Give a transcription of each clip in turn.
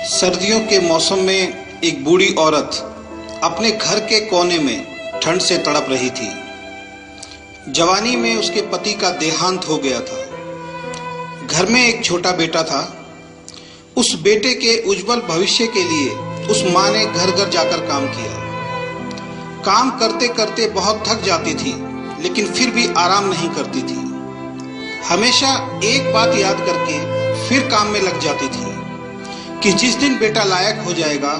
सर्दियों के मौसम में एक बूढ़ी औरत अपने घर के कोने में ठंड से तड़प रही थी। जवानी में उसके पति का देहांत हो गया था। घर में एक छोटा बेटा था। उस बेटे के उज्जवल भविष्य के लिए उस माँ ने घर घर जाकर काम किया। काम करते करते बहुत थक जाती थी, लेकिन फिर भी आराम नहीं करती थी। हमेशा एक बात याद करके फिर काम में लग जाती थी कि जिस दिन बेटा लायक हो जाएगा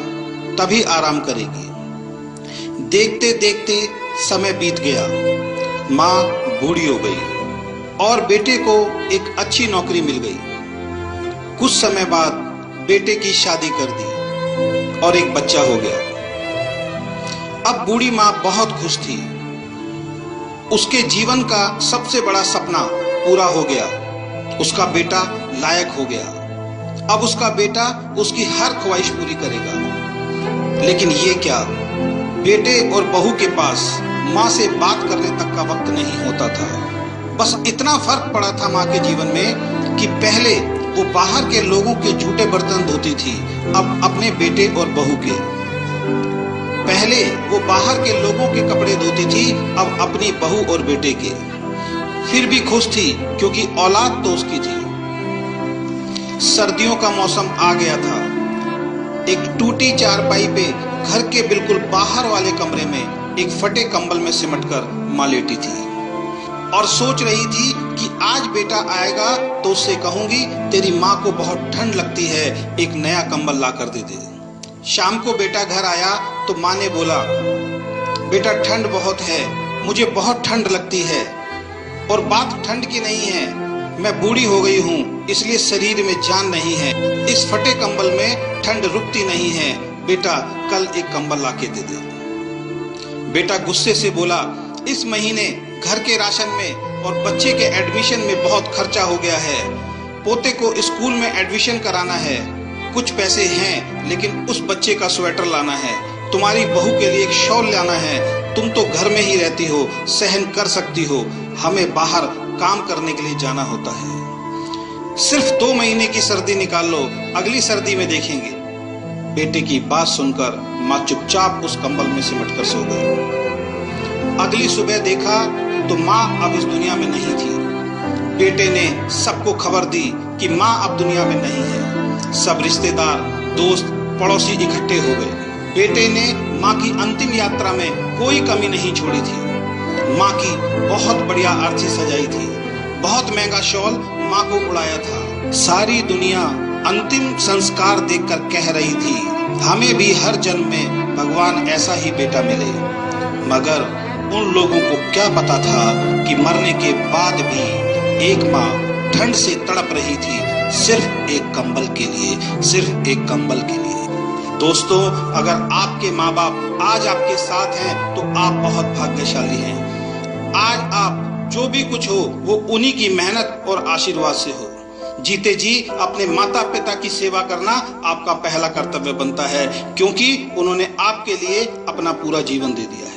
तभी आराम करेगी। देखते देखते समय बीत गया। माँ बूढ़ी हो गई और बेटे को एक अच्छी नौकरी मिल गई। कुछ समय बाद बेटे की शादी कर दी और एक बच्चा हो गया। अब बूढ़ी माँ बहुत खुश थी। उसके जीवन का सबसे बड़ा सपना पूरा हो गया। उसका बेटा लायक हो गया। अब उसका बेटा उसकी हर ख्वाहिश पूरी करेगा। लेकिन ये क्या, बेटे और बहू के पास माँ से बात करने तक का वक्त नहीं होता था। बस इतना फर्क पड़ा था माँ के जीवन में कि पहले वो बाहर के लोगों के झूठे बर्तन धोती थी, अब अपने बेटे और बहू के। पहले वो बाहर के लोगों के कपड़े धोती थी, अब अपनी बहू और बेटे के। फिर भी खुश थी क्योंकि औलाद तो उसकी थी। सर्दियों का मौसम आ गया था। एक टूटी चारपाई पे घर के बिल्कुल बाहर वाले कमरे में एक फटे कंबल में सिमटकर माँ लेटी थी और सोच रही थी कि आज बेटा आएगा तो उससे कहूंगी तेरी माँ को बहुत ठंड लगती है, एक नया कंबल ला कर दे दे। शाम को बेटा घर आया तो माँ ने बोला, बेटा ठंड बहुत है, मुझे बहुत ठंड लगती है। और बात ठंड की नहीं है, मैं बूढ़ी हो गई हूँ इसलिए शरीर में जान नहीं है। इस फटे कंबल में ठंड रुकती नहीं है। बेटा कल एक कंबल ला के दे दे। बेटा गुस्से से बोला, इस महीने घर के राशन में और बच्चे के एडमिशन में बहुत खर्चा हो गया है। पोते को स्कूल में एडमिशन कराना है, कुछ पैसे हैं, लेकिन उस बच्चे का स्वेटर लाना है, तुम्हारी बहू के लिए एक शॉल लाना है। तुम तो घर में ही रहती हो, सहन कर सकती हो, हमें बाहर काम करने के लिए जाना होता है। सिर्फ 2 महीने की सर्दी निकाल लो, अगली सर्दी में देखेंगे। बेटे की बात सुनकर माँ चुपचाप उस कंबल में सिमटकर सो गई। अगली सुबह देखा तो माँ अब इस दुनिया में नहीं थी। बेटे ने सबको खबर दी कि माँ अब दुनिया में नहीं है। सब रिश्तेदार, दोस्त, पड़ोसी इकट्ठे हो गए। बेटे ने माँ की अंतिम यात्रा में कोई कमी नहीं छोड़ी थी। माँ की बहुत बढ़िया अर्थी सजाई थी, बहुत महंगा शॉल माँ को उड़ाया था। सारी दुनिया अंतिम संस्कार देखकर कह रही थी, हमें भी हर जन्म में भगवान ऐसा ही बेटा मिले। मगर उन लोगों को क्या पता था कि मरने के बाद भी एक माँ ठंड से तड़प रही थी, सिर्फ एक कंबल के लिए, सिर्फ एक कंबल के लिए। दोस्तों, अगर आपके माँ बाप आज आपके साथ हैं तो आप बहुत भाग्यशाली हैं। आज आप जो भी कुछ हो वो उन्हीं की मेहनत और आशीर्वाद से हो। जीते जी अपने माता पिता की सेवा करना आपका पहला कर्तव्य बनता है, क्योंकि उन्होंने आपके लिए अपना पूरा जीवन दे दिया है।